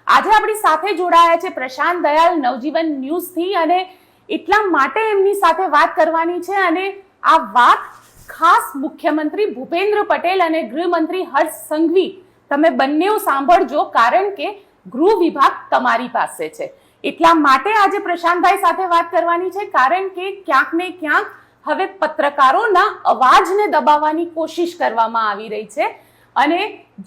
આજે આપણી સાથે જોડાયા છે પ્રશાંત દયાલ નવજીવન ન્યૂઝથી અને એટલા માટે એમની સાથે વાત કરવાની છે અને આ વાત ખાસ મુખ્યમંત્રી ભૂપેન્દ્ર પટેલ અને ગૃહમંત્રી હર્ષ સંઘવી તમે બંને સાંભળજો કારણ કે ગૃહ વિભાગ તમારી પાસે છે એટલા માટે આજે પ્રશાંતભાઈ સાથે વાત કરવાની છે કારણ કે ક્યાંક ને ક્યાંક હવે પત્રકારોના અવાજને દબાવવાની કોશિશ કરવામાં આવી રહી છે અને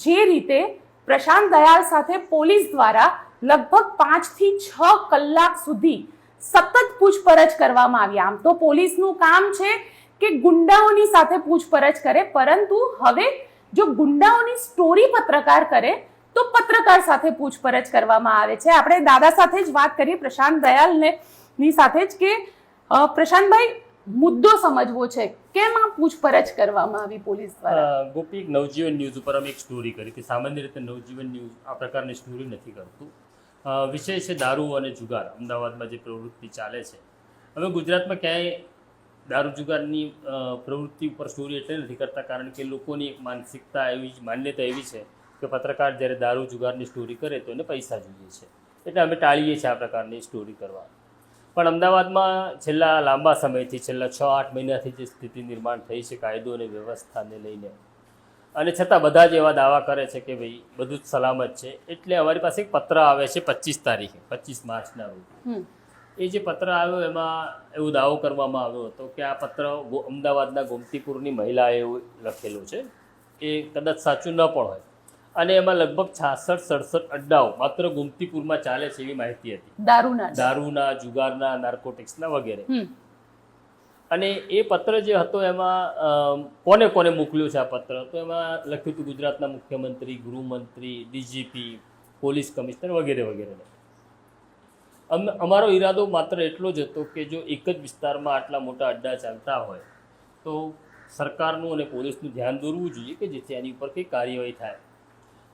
જે રીતે પ્રશાંત દયાલ સાથે પોલીસ દ્વારા લગભગ 5 થી 6 કલાક સુધી સતત પૂછપરછ કરવામાં આવી. આમ તો પોલીસનું કામ છે કે ગુંડાઓની સાથે પૂછપરછ કરે, પરંતુ હવે જો ગુંડાઓની સ્ટોરી પત્રકાર કરે તો પત્રકાર સાથે પૂછપરછ કરવામાં આવે છે. આપણે દાદા સાથે જ વાત કરી પ્રશાંત દયાલને ની સાથે જ કે પ્રશાંતભાઈ મુદ્દો સમજવો છે, કેમ આ પૂછપરછ કરવામાં આવી પોલીસ દ્વારા? ગોપી, નવજીવન ન્યૂઝ ઉપર અમે એક સ્ટોરી કરી હતી. સામાન્ય રીતે નવજીવન ન્યૂઝ આ પ્રકારની સ્ટોરી નથી કરતું. વિષય છે દારૂ અને જુગાર. અમદાવાદમાં જે પ્રવૃત્તિ ચાલે છે, અમે ગુજરાતમાં ક્યાંય દારૂ જુગારની પ્રવૃત્તિ ઉપર સ્ટોરી એટલે નથી કરતા કારણ કે લોકોની એક માનસિકતા એવી માન્યતા એવી છે કે પત્રકાર જ્યારે દારૂ જુગારની સ્ટોરી કરે તો એને પૈસા જોઈએ છે, એટલે અમે ટાળીએ છીએ આ પ્રકારની સ્ટોરી કરવા. પણ અમદાવાદમાં છેલ્લા લાંબા સમયથી, છેલ્લા 6-8 મહિનાથી જે સ્થિતિ નિર્માણ થઈ છે કાયદો અને વ્યવસ્થાને લઈને, અને છતાં બધા જ એવા દાવા કરે છે કે ભાઈ બધું જ સલામત છે, એટલે અમારી પાસે એક પત્ર આવે છે 25 તારીખે, 25 માર્ચના રોજ. એ જે પત્ર આવ્યો એમાં એવું દાવો કરવામાં આવ્યો હતો કે આ પત્ર અમદાવાદના ગોમતીપુરની મહિલાએ એવું લખેલું છે. એ કદાચ સાચું ન પણ હોય, અને એમાં લગભગ 66-67 અડ્ડાઓ માત્ર ગોમતીપુરમાં ચાલે છે એવી માહિતી હતી, દારૂના, જુગારના, નાર્કોટિક્સના વગેરે. અને એ પત્ર જે હતો એમાં કોને કોને મોકલ્યું છે આ પત્ર, તો એમાં લખ્યું હતું ગુજરાતના મુખ્યમંત્રી, ગૃહમંત્રી, ડીજીપી, પોલીસ કમિશનર વગેરે વગેરે. અમારો ઈરાદો માત્ર એટલો જ હતો કે જો એક જ વિસ્તારમાં આટલા મોટા અડ્ડા ચાલતા હોય તો સરકારનું અને પોલીસનું ધ્યાન દોરવું જોઈએ કે જેથી આની ઉપર કંઈ કાર્યવાહી થાય.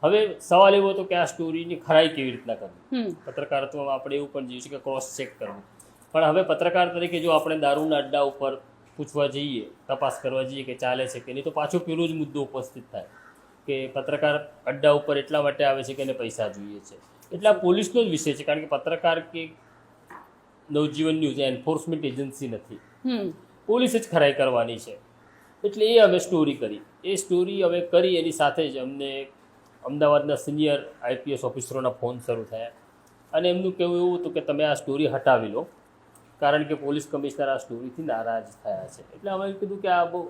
હવે સવાલ એવો હતો કે આ સ્ટોરીની ખરાઈ કેવી રીતના કરવી. પત્રકારત્વમાં આપણે એવું પણ જોયું છે કે ક્રોસ ચેક કરવું, પણ હવે પત્રકાર તરીકે જો આપણે દારૂના અડ્ડા ઉપર પૂછવા જઈએ, તપાસ કરવા જઈએ કે ચાલે છે કે નહીં, તો પાછો પેલો જ મુદ્દો ઉપસ્થિત થાય કે પત્રકાર અડ્ડા ઉપર એટલા માટે આવે છે કે એને પૈસા જોઈએ છે. એટલે આ પોલીસનો જ વિષય છે કારણ કે પત્રકાર કે નવજીવન ન્યૂઝ એન્ફોર્સમેન્ટ એજન્સી નથી, પોલીસ જ ખરાઈ કરવાની છે. એટલે એ અમે સ્ટોરી કરી. એ સ્ટોરી અમે કરી એની સાથે જ અમને અમદાવાદના સિનિયર આઈપીએસ ઓફિસરોના ફોન શરૂ થયા અને એમનું કહેવું એવું હતું કે તમે આ સ્ટોરી હટાવી લો કારણ કે પોલીસ કમિશનર આ સ્ટોરીથી નારાજ થયા છે. એટલે અમે કીધું કે આ બહુ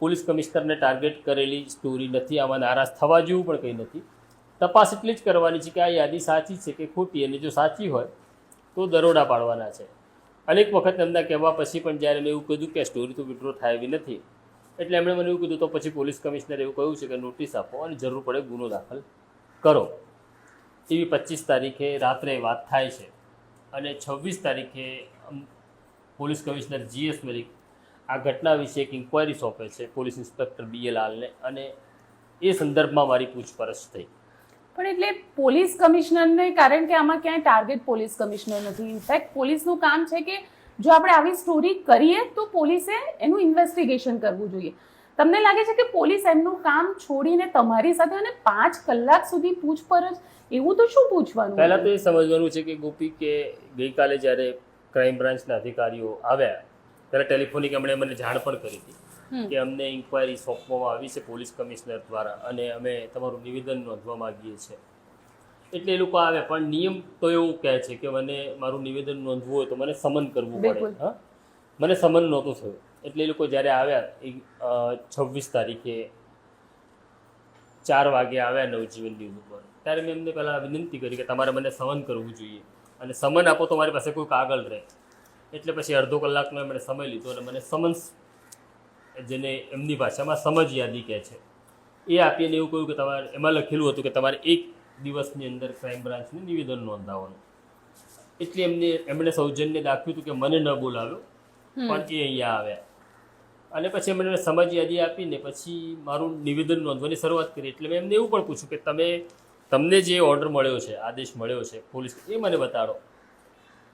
પોલીસ કમિશનરને ટાર્ગેટ કરેલી સ્ટોરી નથી, આમાં નારાજ થવા જેવું પણ કંઈ નથી. તપાસ એટલી જ કરવાની છે કે આ યાદી સાચી છે કે ખોટી, અને જો સાચી હોય તો દરોડા પાડવાના છે. અનેક વખત એમના કહેવા પછી પણ જ્યારે મેં એવું કીધું કે સ્ટોરી તો વિડ્રો થાય એવી નથી, એટલે એમણે મને એવું કીધું તો પછી પોલીસ કમિશનરે એવું કહ્યું છે કે નોટિસ આપો અને જરૂર પડે ગુનો દાખલ કરો. એવી 25 તારીખે રાત્રે વાત થાય છે અને 26 તારીખે પોલીસ કમિશનર GS મલિક આ ઘટના વિશે એક ઇન્ક્વાયરી સોંપે છે પોલીસ ઇન્સ્પેક્ટર BA લાલને, અને એ સંદર્ભમાં મારી પૂછપરછ થઈ. પણ એટલે પોલીસ કમિશનરને, કારણ કે આમાં ક્યાંય ટાર્ગેટ પોલીસ કમિશનર નથી. ઇનફેક્ટ પોલીસનું કામ છે કે જો આપણે આવી સ્ટોરી કરીએ તો પોલીસે એનું ઇન્વેસ્ટિગેશન કરવું જોઈએ. તમને લાગે છે કે પોલીસ એમનું કામ છોડીને તમારી સાથે અને 5 કલાક સુધી પૂછપરછ, એવું તો શું પૂછવાનું? પહેલાં તો એ સમજવાનું છે કે ગોપી, કે ગઈકાલે જ્યારે ક્રાઇમ બ્રાન્ચના અધિકારીઓ આવ્યા ત્યારે ટેલિફોનિક એમણે મને જાણ પણ કરી હતી કે અમને ઇન્ક્વાયરી સોંપવામાં આવી છે પોલીસ કમિશનર દ્વારા અને અમે તમારું નિવેદન નોંધવા માગીએ છીએ. એટલે એ લોકો આવે, પણ નિયમ તો એવું કહે છે કે મને મારું નિવેદન નોંધવું હોય તો મને સમન કરવું પડે. હા, મને સમન નહોતું થયું. એટલે એ લોકો જ્યારે આવ્યા 26 તારીખે 4 વાગે આવ્યા નવજીવન ન્યૂઝ ઉપર, ત્યારે મેં એમને પહેલાં વિનંતી કરી કે તમારે મને સમન કરવું જોઈએ અને સમન આપો તો મારી પાસે કોઈ કાગળ રહે. એટલે પછી અડધો કલાકનો એમણે સમય લીધો અને મને સમન્સ, જેને એમની ભાષામાં સમજ યાદી કહે છે, એ આપીને એવું કહ્યું કે તમારે, એમાં લખેલું હતું કે તમારે 1 દિવસની અંદર ક્રાઇમ બ્રાન્ચને નિવેદન નોંધાવવાનું. એટલે એમણે સૌજન્ય દાખ્યું હતું કે મને ન બોલાવ્યો, પણ એ અહીંયા આવ્યા અને પછી એમણે સમજ યાદી આપીને પછી મારું નિવેદન નોંધવાની શરૂઆત કરી. એટલે મેં એમને એવું પણ પૂછ્યું કે તમને જે ઓર્ડર મળ્યો છે, આદેશ મળ્યો છે પોલીસ, એ મને બતાડો.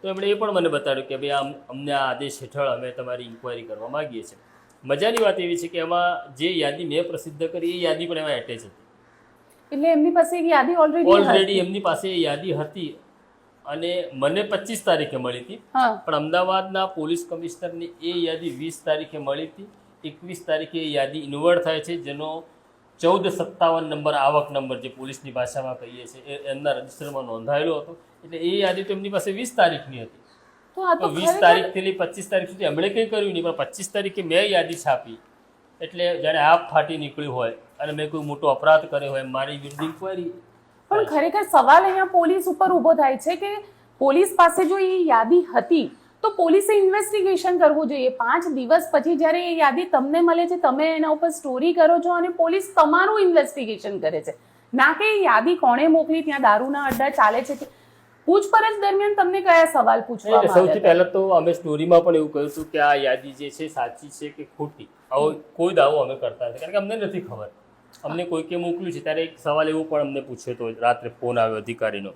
તો એમણે એ પણ મને બતાડ્યું કે ભાઈ અમને આ આદેશ હેઠળ અમે તમારી ઇન્ક્વાયરી કરવા માગીએ છીએ. મજાની વાત એવી છે કે એમાં જે યાદી મેં પ્રસિદ્ધ કરી એ યાદી પણ એમાં એટેચ હતી. એટલે એમની પાસે એક યાદી ઓલરેડી ઓલરેડી એમની પાસે એ યાદી હતી અને મને 25 તારીખે મળી હતી, હા પણ અમદાવાદના પોલીસ કમિશનરની એ યાદી 20 તારીખે મળી હતી. 21 તારીખે એ યાદી ઇન્વર્ટ થાય છે, જેનો 1457 નંબર આવક નંબર જે પોલીસની ભાષામાં કહીએ છીએ એ એમના રજિસ્ટરમાં નોંધાયેલો હતો. એટલે એ યાદી તો એમની પાસે 20 તારીખની હતી. તો આ તો તો 20 તારીખથી લઈ 25 તારીખ સુધી એમણે કંઈ કર્યું નહીં, પણ 25 તારીખે મેં યાદી છાપી એટલે જાણે આપ ફાટી નીકળ્યું હોય અને મેં કોઈ મોટો અપરાધ કર્યો હોય મારી વિરુદ્ધ ઇન્કવાયરી. પણ ખરેખર સવાલ અહીંયા પોલીસ ઉપર ઊભો થાય છે કે પોલીસ પાસે જો એ યાદી હતી તો પોલીસે ઇન્વેસ્ટિગેશન કરવું જોઈએ. 5 દિવસ પછી જ્યારે એ યાદી તમને મળે છે, તમે એના ઉપર સ્ટોરી કરો છો અને પોલીસ તમારું ઇન્વેસ્ટિગેશન કરે છે, ના કે એ યાદી કોણે મોકલી, ત્યાં દારૂના અડ્ડા ચાલે છે કે. પૂછપરછ દરમિયાન તમને કયા સવાલ પૂછવામાં સૌથી આવ્યા? પહેલા તો અમે સ્ટોરીમાં પણ એવું કહ્યું હતું કે આ યાદી જે છે સાચી છે કે ખોટી, આવો કોઈ દાવો અમે કરતા નથી, કારણ કે અમને નથી ખબર. અમને કોઈકે મોકલ્યું છે ત્યારે એક સવાલ એવો પણ અમને પૂછ્યો હતો, રાત્રે ફોન આવ્યો અધિકારીનો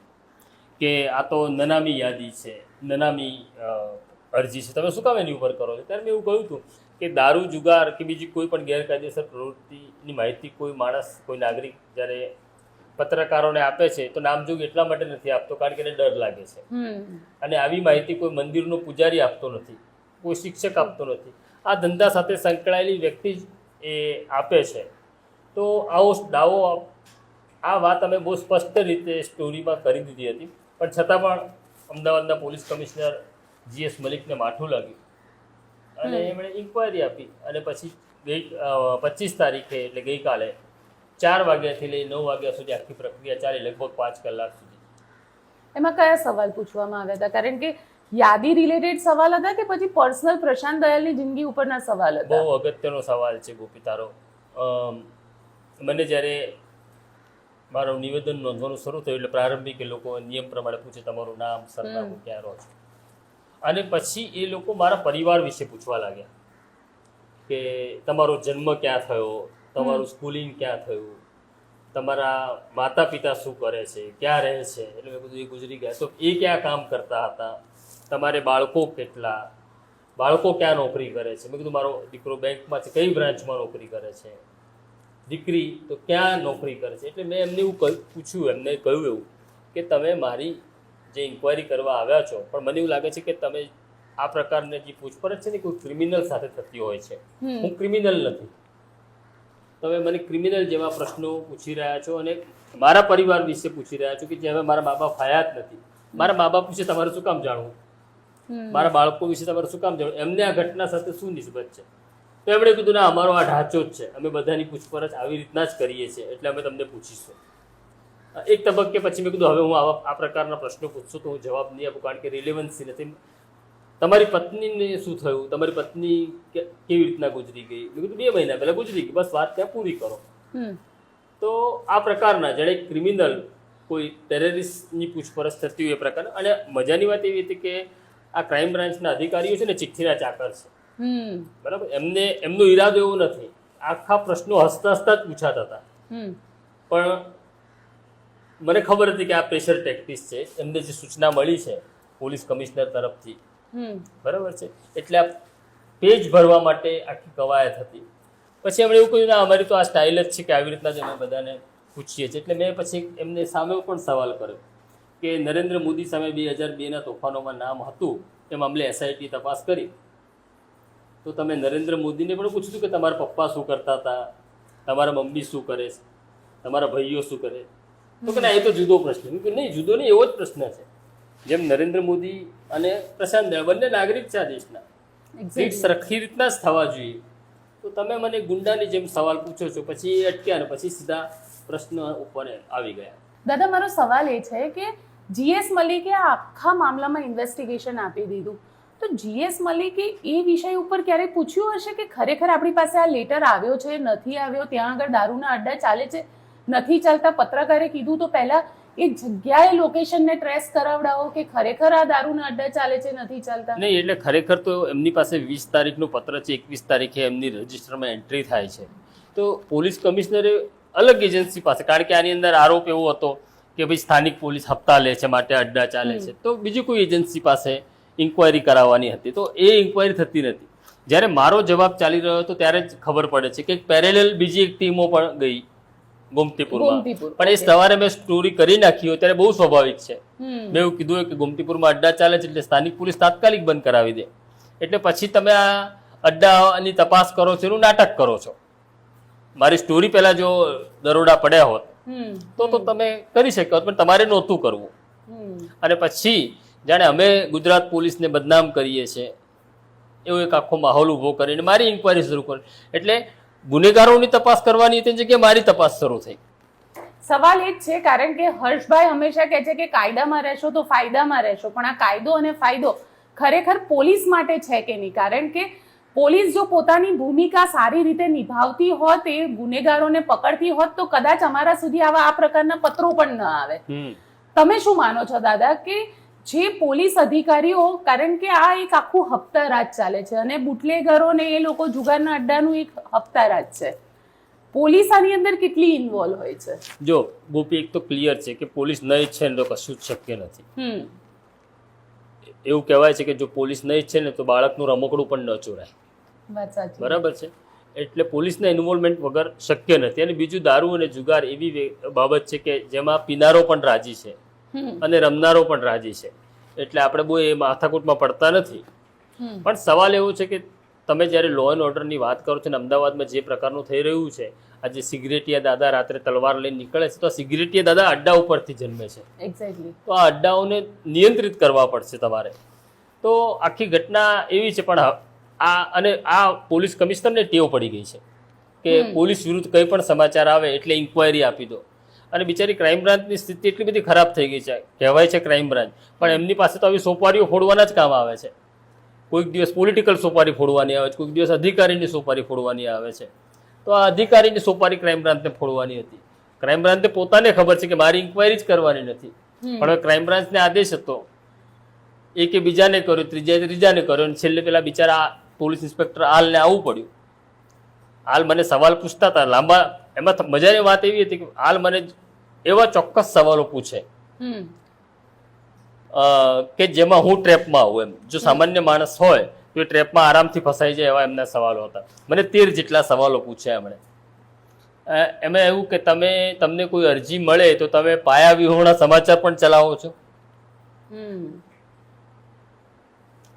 કે આ તો નનામી યાદી છે, નનામી અરજી છે, તમે શું કામ એની ઉપર કરો છો? ત્યારે મેં એવું કહ્યું હતું કે દારૂ જુગાર કે બીજી કોઈ પણ ગેરકાયદેસર પ્રવૃત્તિની માહિતી કોઈ માણસ, કોઈ નાગરિક જ્યારે પત્રકારોને આપે છે તો નામજોગ એટલા માટે નથી આપતો કારણ કે એને ડર લાગે છે. અને આવી માહિતી કોઈ મંદિરનો પૂજારી આપતો નથી, કોઈ શિક્ષક આપતો નથી, આ ધંધા સાથે સંકળાયેલી વ્યક્તિ જ એ આપે છે. તો આવો દાવો, આ વાત અમે બહુ સ્પષ્ટ રીતે સ્ટોરીમાં કરી દીધી હતી, પણ છતાં પણ અમદાવાદના પોલીસ કમિશનર GS મલિકને માઠું લાગ્યું અને એમણે ઇન્કવાયરી આપી. અને પછી 25 તારીખે એટલે ગઈકાલે 4 વાગ્યાથી લઈ 9 વાગ્યા સુધી આખી પ્રક્રિયા ચાલી, લગભગ 5 કલાક સુધી. એમાં કયા સવાલ પૂછવામાં આવ્યા હતા? કારણ કે યાદી રિલેટેડ સવાલ હતા કે પછી પર્સનલ પ્રશાંત દયાલની જિંદગી ઉપરના સવાલ હતા? બહુ અગત્યનો સવાલ છે ગોપી તારો. મને જ્યારે મારું નિવેદન નોંધવાનું શરૂ થયું એટલે પ્રારંભિક એ લોકો નિયમ પ્રમાણે પૂછે તમારું નામ, સરનામું, ક્યાં રહો છો, અને પછી એ લોકો મારા પરિવાર વિશે પૂછવા લાગ્યા કે તમારો જન્મ ક્યાં થયો, તમારું સ્કૂલિંગ ક્યાં થયું, તમારા માતા પિતા શું કરે છે, ક્યાં રહે છે. એટલે મેં બધું એ ગુજરી ગયા. તો એ ક્યાં કામ કરતા હતા, તમારે બાળકો કેટલા, બાળકો ક્યાં નોકરી કરે છે. મેં કીધું મારો દીકરો બેંકમાં છે, કઈ બ્રાન્ચમાં નોકરી કરે છે, દીકરી તો ક્યાં નોકરી કરે છે. એટલે મેં એમને એવું પૂછ્યું, એમને કહ્યું એવું કે તમે મારી જે ઇન્કવાયરી કરવા આવ્યા છો, પણ મને એવું લાગે છે કે તમે આ પ્રકારની જે પૂછપરછ છે ને કોઈ ક્રિમિનલ સાથે થતી હોય છે. હું ક્રિમિનલ નથી, તમે મને ક્રિમિનલ જેવા પ્રશ્નો પૂછી રહ્યા છો અને મારા પરિવાર વિશે પૂછી રહ્યા છો કે જે હવે મારા મા બાપ હયાત નથી. મારા મા બાપ વિશે તમારે શું કામ જાણવું, મારા બાળકો વિશે તમારે શું કામ જાણવું, એમને આ ઘટના સાથે શું નિસ્બત છે? તો એમણે કીધું ના, અમારો આ ઢાંચો જ છે, અમે બધાની પૂછપરછ આવી રીતના જ કરીએ છીએ, એટલે અમે તમને પૂછીશું. એક તબક્કે પછી મેં કીધું હવે હું આ પ્રકારના પ્રશ્નો પૂછશું તો હું જવાબ નહીં આપું, કારણ કે રિલેવન્સી નથી. તમારી પત્નીને શું થયું, તમારી પત્ની કેવી રીતના ગુજરી ગઈ? મેં કીધું 2 મહિના પહેલા ગુજરી ગઈ, બસ વાત ત્યાં પૂરી કરો. તો આ પ્રકારના જાણે ક્રિમિનલ કોઈ ટેરરિસ્ટની પૂછપરછ થતી હોય એ પ્રકારના. અને મજાની વાત એવી હતી કે આ ક્રાઇમ બ્રાન્ચના અધિકારીઓ છે ને ચિઠ્ઠીના ચાકર છે, બરાબર. એમનો ઈરાદો એવો નથી, આખા પ્રશ્નો હસતા હસતા જ પૂછાતા હતા. પણ મને ખબર હતી કે આ પ્રેશર ટેક્ટિસ છે, એમને જે સૂચના મળી છે પોલીસ કમિશનર તરફથી, બરાબર છે, એટલે આ પેજ ભરવા માટે આખી કવાયત હતી. પછી એમણે એવું કહ્યું ના, અમારી તો આ સ્ટાઇલ જ છે કે આવી રીતના જ અમે બધાને પૂછીએ છીએ. એટલે મેં પછી એમને સામે પણ સવાલ કર્યો કે નરેન્દ્ર મોદી સામે 2002ના તોફાનોમાં નામ હતું, એ મામલે SIT તપાસ કરી, તો તમે નરેન્દ્ર મોદીને પણ પૂછ્યું કે તમારા પપ્પા શું કરતા હતા, તમારા મમ્મી શું કરે છે, તમારા ભાઈઓ શું કરે? તો કે ના, એ તો જુદો પ્રશ્ન. નહીં, જુદો નહીં, એવો જ પ્રશ્ન છે. જેમ નરેન્દ્ર મોદી અને પ્રશાંત દયાળ બંને નાગરિક છે આ દેશના, રીત સરખી રીતના જ થવા જોઈએ. તો તમે મને ગુંડાની જેમ સવાલ પૂછો છો, પછી એ અટક્યા ને પછી સીધા પ્રશ્ન ઉપર આવી ગયા. દાદા, મારો સવાલ એ છે કે GS મલિકે આ આખા મામલામાં ઇન્વેસ્ટિગેશન આપી દીધું, તો GS મલિકે એ વિષય ઉપર ક્યારેય પૂછ્યું હશે કે ખરેખર આપણી પાસે આ લેટર આવ્યો છે, નથી આવ્યો, ત્યાં આગળ દારૂના અડ્ડા ચાલે છે, નથી ચાલતા? પત્રકારે કીધું તો પહેલા એ જગ્યાએ લોકેશનને ટ્રેસ કરાવડાવો કે ખરેખર આ દારૂના અડ્ડા ચાલે છે, નથી ચાલતા. નહીં, એટલે ખરેખર તો એમની પાસે 20 તારીખનો પત્ર છે, 21 તારીખે એમની રજિસ્ટરમાં એન્ટ્રી થાય છે. તો પોલીસ કમિશનરે અલગ એજન્સી પાસે, કારણ કે આની અંદર આરોપ એવો હતો કે ભાઈ સ્થાનિક પોલીસ હપ્તા લે છે માટે અડ્ડા ચાલે છે, તો બીજી કોઈ એજન્સી પાસે ઇન્કવાયરી કરાવવાની હતી, તો એ ઇન્કવાયરી થતી નથી. જ્યારે મારો જવાબ ચાલી રહ્યો હતો ત્યારે જ ખબર પડે છે કે પેરેલલ બીજી એક ટીમો પણ ગઈ ગોમતીપુરમાં. ગોમતીપુર, પણ એ okay. સવારે મેં સ્ટોરી કરી નાખી હોય ત્યારે બહુ સ્વાભાવિક છે. હમ મેં એવું કીધું હોય કે ગોમતીપુરમાં અડ્ડા ચાલે છે એટલે સ્થાનિક પોલીસ તાત્કાલિક બંધ કરાવી દે. એટલે પછી તમે આ અડ્ડાની તપાસ કરો છો એનું નાટક કરો છો. મારી સ્ટોરી પહેલા જો દરોડા પડ્યા હોત હમ તો તમે કરી શક્યા હોત, પણ તમારે નહોતું કરવું. હમ અને પછી જાણે અમે ગુજરાત પોલીસને બદનામ કરીએ છીએ એવો એક આખો માહોલ ઊભો કરીને મારી ઇન્કવાયરી શરૂ કરી. એટલે ગુનેગારોની તપાસ કરવાની હતી જગ્યાએ મારી તપાસ શરૂ થઈ. સવાલ એ જ છે, કારણ કે હર્ષભાઈ હંમેશા કહે છે કે કાયદામાં રહેશો તો ફાયદામાં રહેશો, પણ આ કાયદો અને ફાયદો ખરેખર પોલીસ માટે છે કે નહીં? કારણ કે પોલીસ જો પોતાની ભૂમિકા સારી રીતે નિભાવતી હોત, એ ગુનેગારોને પકડતી હોત, તો કદાચ અમારા સુધી આવા આ પ્રકારના પત્રો પણ ન આવે. તમે શું માનો છો દાદા કે જે પોલીસ અધિકારીઓ, કારણ કે આ એક આખું હપ્તારાજ ચાલે છે અને બુટલેગરોને એ લોકો જુગારના અડ્ડાનું એક હપ્તારાજ છે, પોલીસ આની અંદર કેટલી ઇન્વોલ્વ હોય છે? જો ગોપી, એક તો ક્લિયર છે કે પોલીસ નહીં ઈચ્છે ને તો કશું જ શક્ય નથી. એવું કહેવાય છે કે જો પોલીસ નહીં ઈચ્છે ને તો બાળકનું રમકડું પણ ન ચોરાય. વાત સાચી. બરાબર છે. એટલે પોલીસના ઇન્વોલ્વમેન્ટ વગર શક્ય નથી. અને બીજું, દારૂ અને જુગાર એવી બાબત છે કે જેમાં પીનારો પણ રાજી છે અને રમનારો પણ રાજી છે. એટલે આપણે બહુ એ માથાકૂટમાં પડતા નથી. પણ સવાલ એવો છે કે તમે જ્યારે લો એન્ડ ઓર્ડરની વાત કરો છો ને અમદાવાદમાં જે પ્રકારનું થઈ રહ્યું છે, આજે સિગરેટિયા દાદા રાત્રે તલવાર લઈને નીકળે છે, તો આ સિગરેટિયા દાદા અડ્ડા ઉપરથી જન્મે છે. એક્ઝેક્ટલી. તો આ અડ્ડાઓને નિયંત્રિત કરવા પડશે તમારે. તો આખી ઘટના એવી છે. પણ આ પોલીસ કમિશનરને ટેવ પડી ગઈ છે કે પોલીસ વિરુદ્ધ કંઈ પણ સમાચાર આવે એટલે ઇન્ક્વાયરી આપી દો. અને બિચારી ક્રાઇમ બ્રાન્ચની સ્થિતિ એટલી બધી ખરાબ થઈ ગઈ છે, કહેવાય છે ક્રાઇમ બ્રાન્ચ, પણ એમની પાસે તો આવી સોપારીઓ ફોડવાના જ કામ આવે છે. કોઈક દિવસ પોલિટિકલ સોપારી ફોડવાની આવે છે, કોઈક દિવસ અધિકારીની સોપારી ફોડવાની આવે છે. તો આ અધિકારીની સોપારી ક્રાઇમ બ્રાન્ચને ફોડવાની હતી. ક્રાઇમ બ્રાન્ચને પોતાને ખબર છે કે મારી ઇન્ક્વાયરી જ કરવાની નથી, પણ હવે ક્રાઇમ બ્રાન્ચને આદેશ હતો, એકે બીજાને કર્યો, ત્રીજાને કર્યો, અને છેલ્લે પેલા બિચારા પોલીસ ઇન્સ્પેક્ટર આલને આવવું પડ્યું. હાલ મને સવાલ પૂછતા હતા લાંબા. એમાં મજાની વાત એવી હતી કે હાલ મને એવા ચોક્કસ સવાલો પૂછે કે જેમાં હું ટ્રેપમાં આવું. એમ જો સામાન્ય માણસ હોય તો એ ટ્રેપમાં આરામથી ફસાઈ જાય એવા એમના સવાલો હતા. મને 13 જેટલા સવાલો પૂછ્યા એમણે. એમાં એવું કે તમને કોઈ અરજી મળે તો તમે પાયા વિહોણા સમાચાર પણ ચલાવો છો.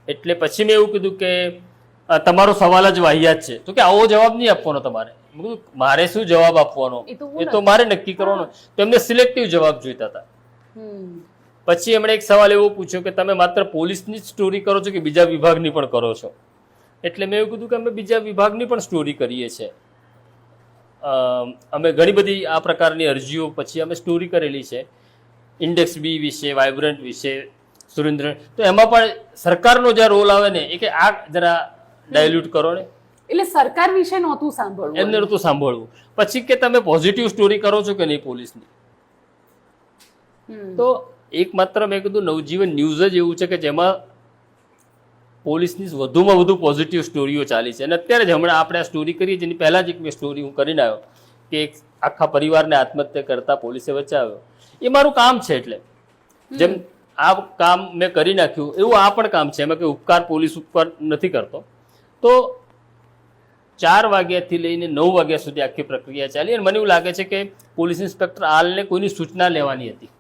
એટલે પછી મેં એવું કીધું કે તમારો સવાલ જ વાહિયાત છે. તો કે આવો જવાબ નહીં આપવાનો તમારે. મારે શું જવાબ આપવાનો એ તો મારે નક્કી કરવાનો. તો એમને સિલેક્ટિવ જવાબ જોઈતા હતા. પછી એમણે એક સવાલ એવો પૂછ્યો કે તમે માત્ર પોલીસની જ સ્ટોરી કરો છો કે બીજા વિભાગની પણ કરો છો? એટલે મેં એવું કીધું કે અમે બીજા વિભાગની પણ સ્ટોરી કરીએ છીએ. અમે ઘણી બધી આ પ્રકારની અરજીઓ પછી અમે સ્ટોરી કરેલી છે. ઇન્ડેક્સ બી વિશે, વાઇબ્રન્ટ વિશે, સુરેન્દ્ર. તો એમાં પણ સરકારનો જે રોલ આવે ને એ કે આ જરા ડાયલ્યુટ કરો ને. એટલે સરકાર વિશે નહોતું સાંભળવું, એમને નહોતું સાંભળવું. પછી કે તમે પોઝિટિવ સ્ટોરી કરો છો કે નહીં પોલીસની? તો એકમાત્ર મેં કીધું નવજીવન ન્યૂઝ જ એવું છે કે જેમાં પોલીસની વધુમાં વધુ પોઝિટિવ સ્ટોરીઓ ચાલી છે. અને અત્યારે જ હમણાં આપણે આ સ્ટોરી કરીએ જેની પહેલાં જ એક મેં સ્ટોરી હું કરીને આવ્યો કે એક આખા પરિવારને આત્મહત્યા કરતા પોલીસે બચાવ્યો. એ મારું કામ છે. એટલે જેમ આ કામ મેં કરી નાખ્યું એવું આ પણ કામ છે. એમાં કંઈ ઉપકાર પોલીસ ઉપર નથી કરતો. તો 4 વાગ્યાથી લઈને 9 વાગ્યા સુધી આખી પ્રક્રિયા ચાલી. અને મને એવું લાગે છે કે પોલીસ ઇન્સ્પેક્ટર આલને કોઈની સૂચના લેવાની હતી.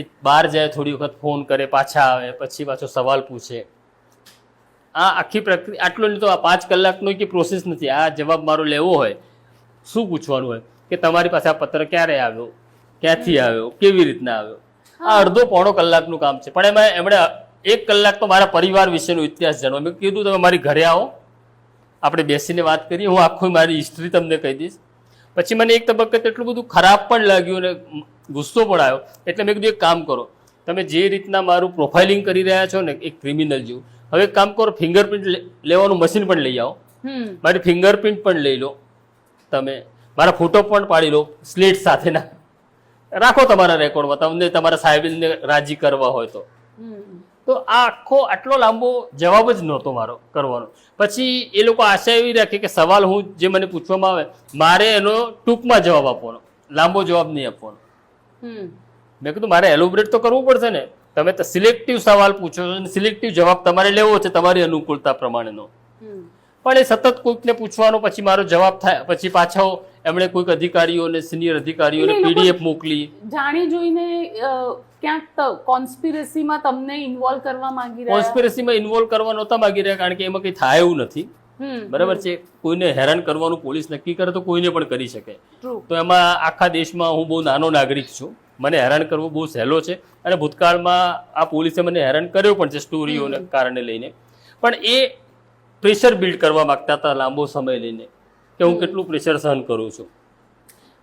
એ બહાર જાય, થોડી વખત ફોન કરે, પાછા આવે, પછી પાછો સવાલ પૂછે. આ આખી પ્રક્રિયા આટલો નહીં તો આ 5 કલાકનો કે પ્રોસેસ નથી. આ જવાબ મારો લેવો હોય, શું પૂછવાનું હોય કે તમારી પાસે આ પત્ર ક્યારે આવ્યો, ક્યાંથી આવ્યો, કેવી રીતના આવ્યો, આ અડધો પોણો કલાકનું કામ છે. પણ એમાં એમણે 1 કલાક તો મારા પરિવાર વિશેનો ઇતિહાસ જાણવા. મેં કીધું તમે મારી ઘરે આવો, આપણે બેસીને વાત કરીએ, હું આખું મારી હિસ્ટ્રી તમને કહી દઈશ. પછી મને એક તબક્કે એટલું બધું ખરાબ પણ લાગ્યું અને ગુસ્સો પણ આવ્યો. એટલે મેં કીધું એક કામ કરો, તમે જે રીતના મારું પ્રોફાઇલિંગ કરી રહ્યા છો ને એક ક્રિમિનલ જેવું, હવે એક કામ કરો, ફિંગરપ્રિન્ટ લેવાનું મશીન પણ લઈ આવો, મારી ફિંગરપ્રિન્ટ પણ લઈ લો, તમે મારા ફોટો પણ પાડી લો સ્લેટ સાથેના, રાખો તમારા રેકોર્ડમાં, તમને તમારા સાહેબને રાજી કરવા હોય તો. તો આ આખો આટલો લાંબો જવાબ જ નહોતો મારો કરવાનો. પછી એ લોકો આશા એવી રાખે કે સવાલ હું જે મને પૂછવામાં આવે મારે એનો ટૂંકમાં જવાબ આપવાનો, લાંબો જવાબ નહીં આપવાનો. મેં કીધું મારે એલોબરેટ તો કરવું પડશે ને. તમે તો સિલેક્ટિવ સવાલ પૂછો છો, સિલેક્ટિવ જવાબ તમારે લેવો છે તમારી અનુકૂળતા પ્રમાણેનો. પણ એ સતત કોઈકને પૂછવાનો, પછી મારો જવાબ થાય, પછી પાછો એમણે કોઈક અધિકારીઓને, સિનિયર અધિકારીઓને એટલે એ લોકો પીડીએફ મોકલી. જાણી જોઈને ક્યાંક કોન્સ્પિરસીમાં તમને ઇન્વોલ્વ કરવા માંગી રહ્યા. કોન્સ્પિરસીમાં ઇન્વોલ્વ કરવા નહોતા માંગી રહ્યા, કારણ કે એમાં કંઈ થાય એવું નથી. બરાબર છે. કોઈને હેરાન કરવાનું પોલીસ નક્કી કરે તો કોઈને પણ કરી શકે. True. તો એમાં આખા દેશમાં હું બહુ નાનો નાગરિક છું, મને હેરાન કરવું બહુ સહેલો છે, અને ભૂતકાળમાં આ પોલીસે મને હેરાન કર્યો પણ છે સ્ટોરીઓને કારણે લઈને. પણ એ પ્રેશર બિલ્ડ કરવા માંગતા હતા લાંબો સમય લઈને, કે હું કેટલું પ્રેશર સહન કરું છું.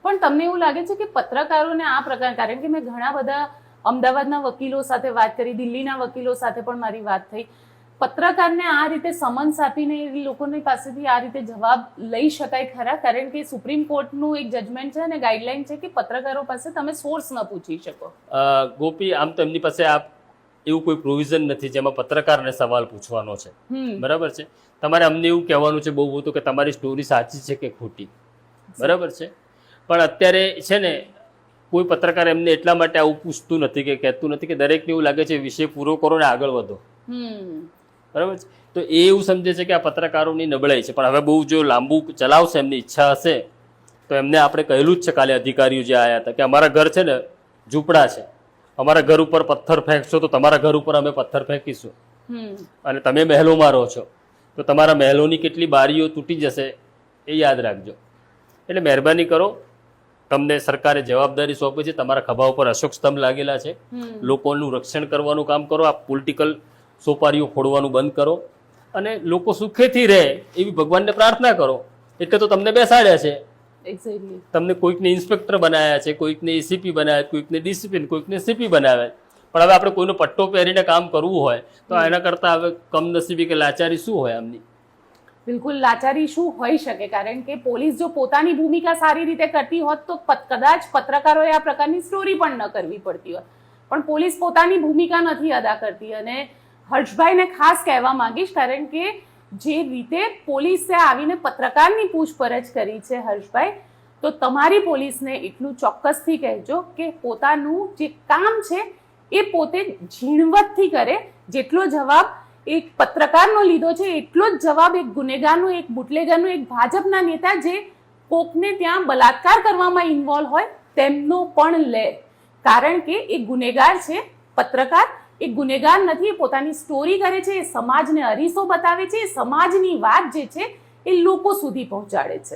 પણ તમને એવું લાગે છે કે પત્રકારોને આ પ્રકાર, કારણ કે મેં ઘણા બધા અમદાવાદના વકીલો સાથે વાત કરી, દિલ્હીના વકીલો સાથે પણ મારી વાત થઈ, પત્રકારને આ રીતે સમન્સ આપીને એ લોકોની પાસેથી આ રીતે જવાબ લઈ શકાય ખરા? કારણ કે સુપ્રીમ કોર્ટનું એક જજમેન્ટ છે અને ગાઈડલાઈન છે કે પત્રકારો પાસે તમે સોર્સ ન પૂછી શકો. ગોપી, આમ તો એમની પાસે એવું કોઈ પ્રોવિઝન નથી જેમાં પત્રકારને સવાલ પૂછવાનો છે. બરાબર છે. તમારે અમને એવું કહેવાનું છે બહુ તો કે તમારી સ્ટોરી સાચી છે કે ખોટી. બરાબર છે. પણ અત્યારે છે ને, કોઈ પત્રકાર એમને એટલા માટે આવું પૂછતું નથી કે કહેતું નથી કે દરેકને એવું લાગે છે વિષય પૂરો કરો ને આગળ વધો. બરાબર છે. તો એ એવું સમજે છે કે આ પત્રકારોની નબળાઈ છે. પણ હવે બહુ જો લાંબુ ચલાવશે, એમની ઈચ્છા હશે, તો એમને આપણે કહેલું જ છે કાલે અધિકારીઓ જે આવ્યા હતા કે અમારા ઘર છે ને ઝૂંપડા છે, અમારા ઘર ઉપર પથ્થર ફેંકશો તો તમારા ઘર ઉપર અમે પથ્થર ફેંકીશું, અને તમે મહેલોમાં રહો છો તો તમારા મહેલોની કેટલી બારીઓ તૂટી જશે એ યાદ રાખજો. એટલે મહેરબાની કરો, તમને સરકારે જવાબદારી સોંપી છે, તમારા ખભા ઉપર અશોક સ્તંભ લાગેલા છે, લોકોનું રક્ષણ કરવાનું કામ કરો, આ પોલિટિકલ સોપારીઓ ફોડવાનું બંધ કરો, અને લોકો સુખેથી રહે એવી ભગવાનને પ્રાર્થના કરો. એટલે તો તમને બેસાડ્યા છે. એક્ઝેક્ટલી. તમને કોઈકને ઇન્સ્પેક્ટર બનાવ્યા છે, કોઈકને એસીપી બનાવ્યા, કોઈકને ડિસિપ્લિન, કોઈકને સીપી બનાવ્યા. પણ હવે આપણે કોઈનો પટ્ટો પહેરીને કામ કરવું હોય તો એના કરતાં હવે કમનસીબી કે લાચારી શું હોય આમની? બિલકુલ લાચારી શું હોઈ શકે? કારણ કે પોલીસ જો પોતાની ભૂમિકા સારી રીતે કરતી હોત તો કદાચ પત્રકારોએ આ પ્રકારની સ્ટોરી પણ ન કરવી પડતી હોત. પણ પોલીસ પોતાની ભૂમિકા નથી અદા કરતી. અને હર્ષભાઈને ખાસ કહેવા માંગીશ, કારણ કે જે રીતે પોલીસે આવીને પત્રકારની પૂછપરછ કરી છે હર્ષભાઈ, તો તમારી પોલીસને એટલું ચોક્કસથી કહેજો કે પોતાનું જે કામ છે એ પોતે ઝીણવટથી કરે. જેટલો જવાબ એક પત્રકારનો લીધો છે એટલો જ જવાબ એક ગુનેગારનો, એક બુટલેગરનો, એક ભાજપના નેતા જે કોકને ત્યાં બલાત્કાર કરવામાં ઇન્વોલ્વ હોય તેમનો પણ લે. કારણ કે એ ગુનેગાર છે. પત્રકાર એ ગુનેગાર નથી, એ પોતાની સ્ટોરી કરે છે, એ સમાજને અરીસો બતાવે છે, એ સમાજની વાત જે છે એ લોકો સુધી પહોંચાડે છે.